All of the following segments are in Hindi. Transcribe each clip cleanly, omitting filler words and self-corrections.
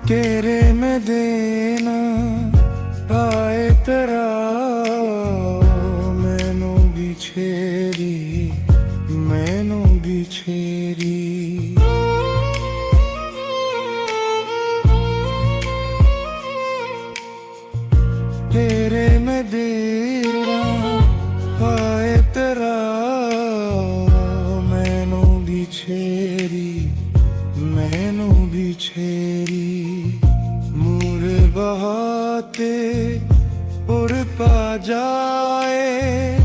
तेरे में देना आए तेरा मैनू बिछेरी मैनू बिछेरी तेरे में देना आए तेरा मैनू बिछेरी मैनू बिछेरी मुर बहाते उर पा जाए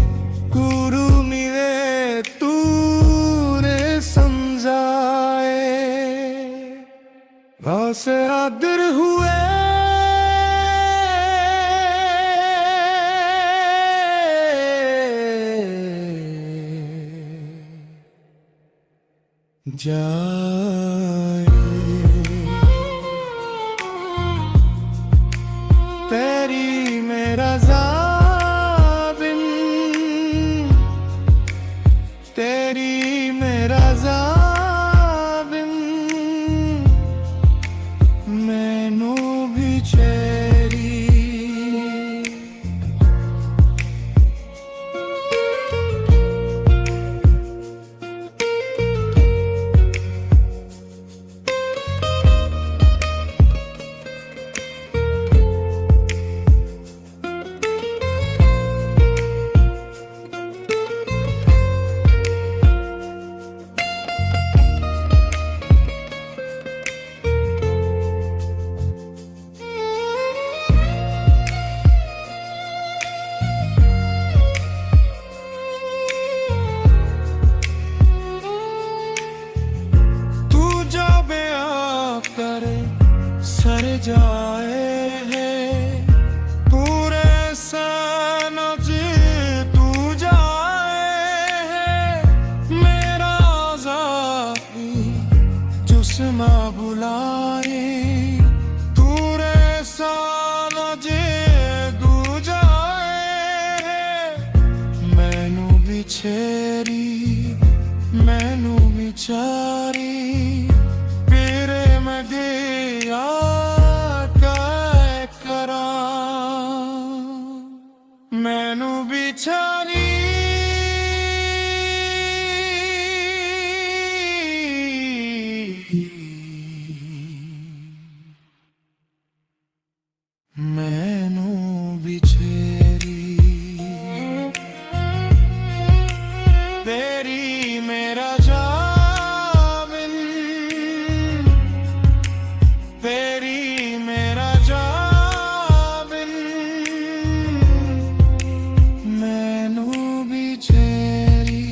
गुरु मिले तूने समझाए से आदर हुए जाए तेरी मेरा ज़ाबिन तेरी मेरा ज़ाबिन मैनू बिछेरी सर जाए है पूरे सनज तू जाए है मेरा ज़ाती जुस्मा बुलाए तूरे सनज तू जाए है मैनू बिछेरी मैनू बिचारी तेरे में दिया मैनू बिछानी मैनू बिछेरी तेरी मेरा जाबिन तेरी मेरा जाबिन मैनू बिछेरी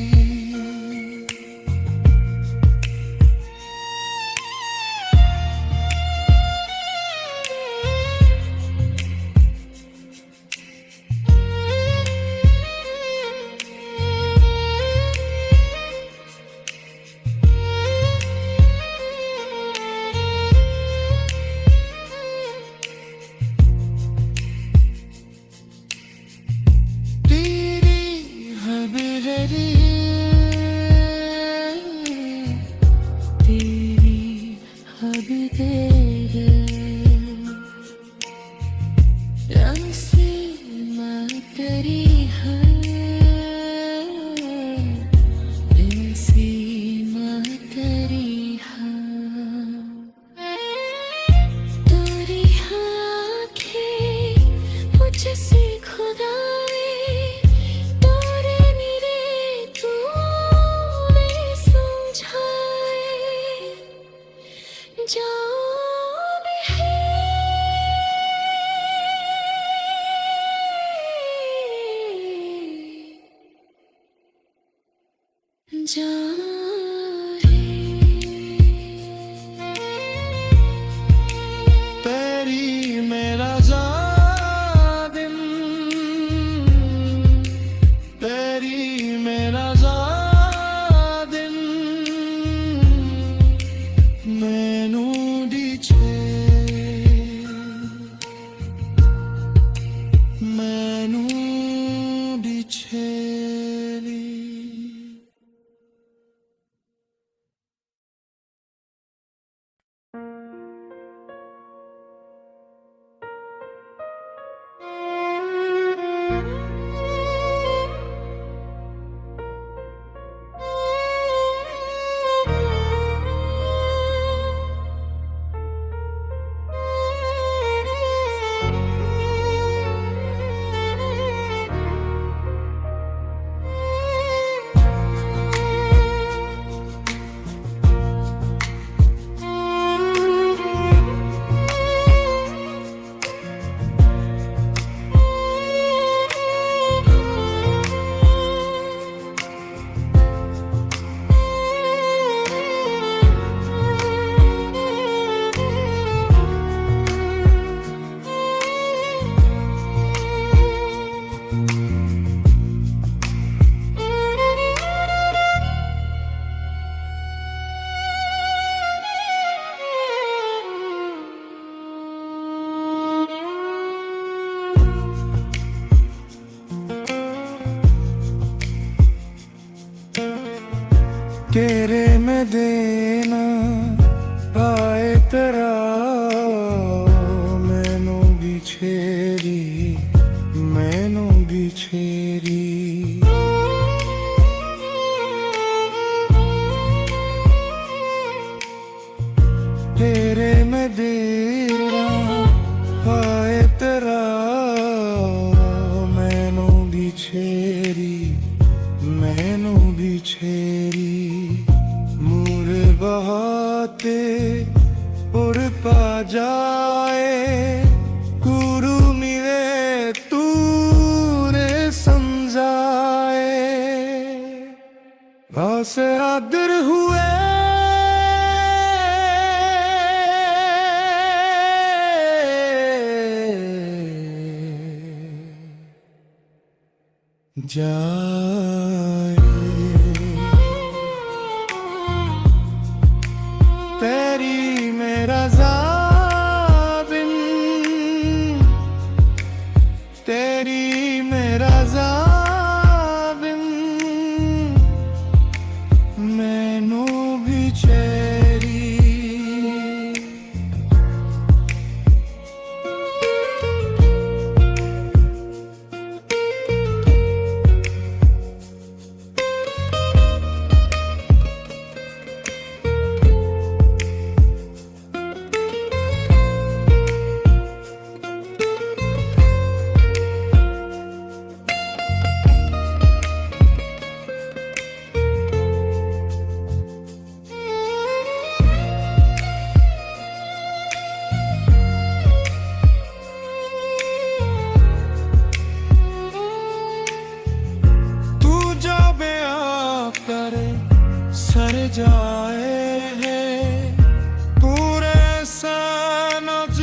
तेरी मेरा ज़ाबिन तेरी मेरा ज़ाबिन मैनू मैनू बिछेरी तेरे में देना पाए तेरा मैनू बिछेरी मैनू बिछेरी तेरे में देना पाए तेरा मैनू बिछेरी मैनू बिछेरी मुर बहाते उर पा जाए गुरु मिले तूने समझाए बस आदर हुए जाए तेरी मेरा ज़ाबिन तेरी मेरा ज़ाबिन मैनू बिछेरी सर जाए है पूरे सनज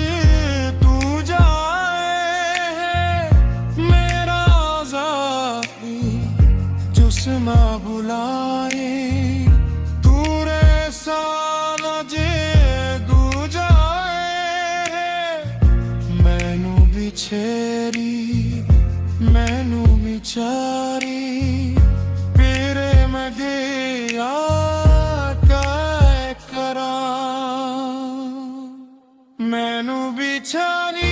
तू जाए है मेरा आज़ादी जुस्मा बुलाए पूरे सनज तू जाए है मैनू बिछेरी मैनू बिचारी मैनू बिछारी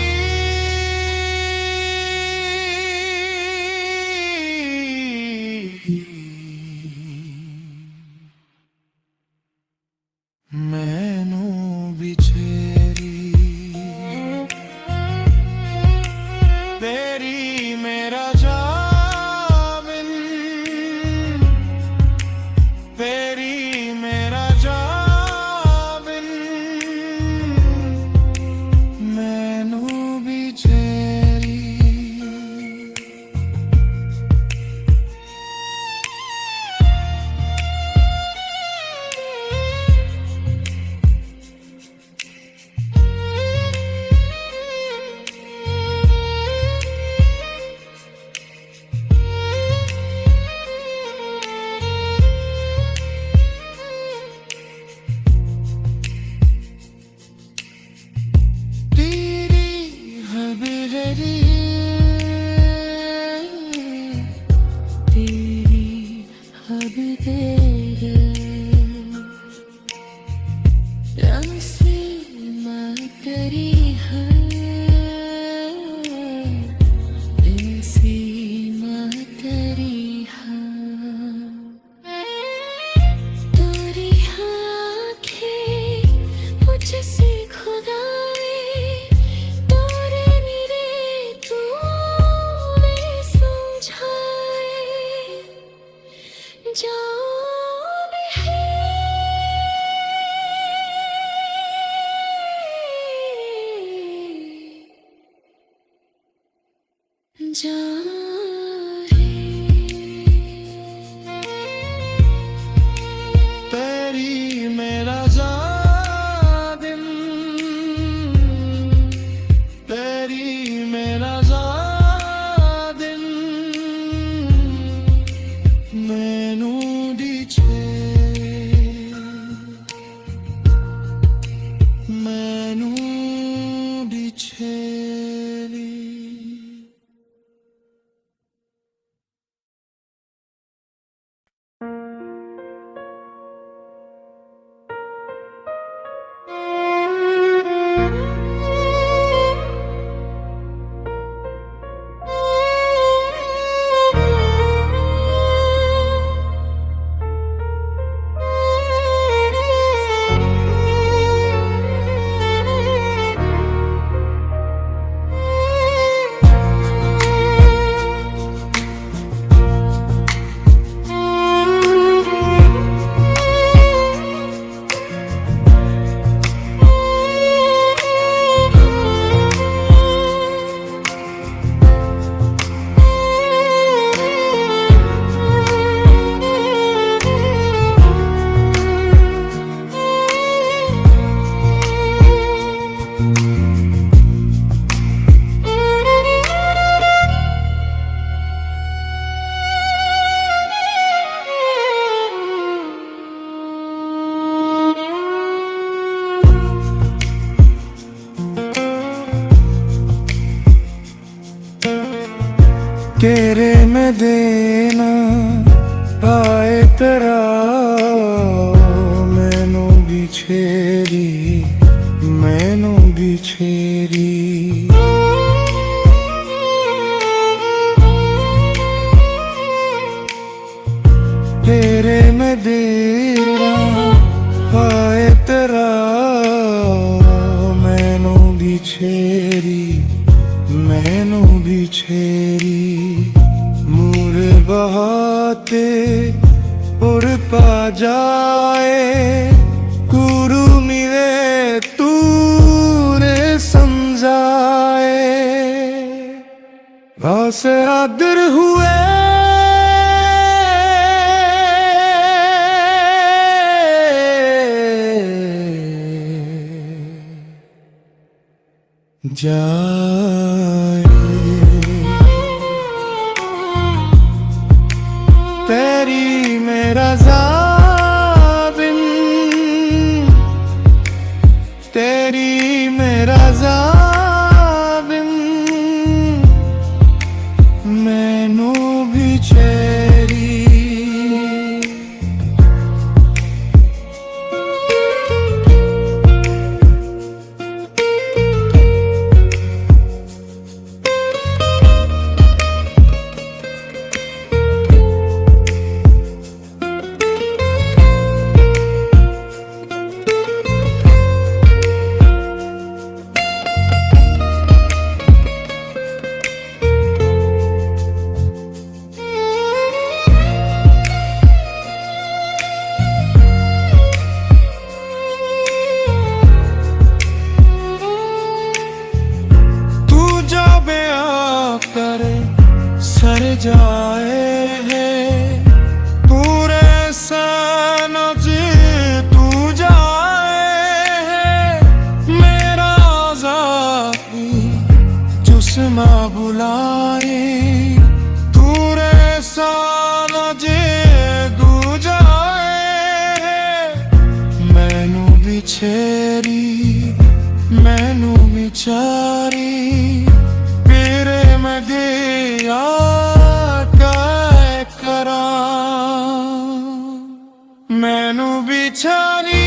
मैनू बिछेरी तेरी मेरा जाबिन तेरी मेरा जाबिन मैनू बिछेरी तेरी हब तेरे रंग से मैं तेरी है ऐसी मैं तेरी है तेरी आँखें मुझसे खुदाई तेरी मेरा ज़ादिन तेरी मेरा ज़ादिन मैनू बिछे मैनू बिछेरी तेरे में देना आए तेरा मैनू बिछेरी मैनू बिछेरी तेरे में देना आए तेरा मैनू बिछेरी मैनू बिछेरी मूर बहाते उड़ पा जाए गुरु मिले तूने समझाए बस आदर हुए जाए तेरी मेरा ज़ाबिन तेरी मेरा ज़ाबिन मैनू बिछेरी सर जाए है पूरे सनज तू जाए है मेरा आज़ादी जुस्मा बुलाए पूरे सनज तू जाए है मैनू बिछेरी मैनू बिचारी तेरे में दिया मैनू बिछारी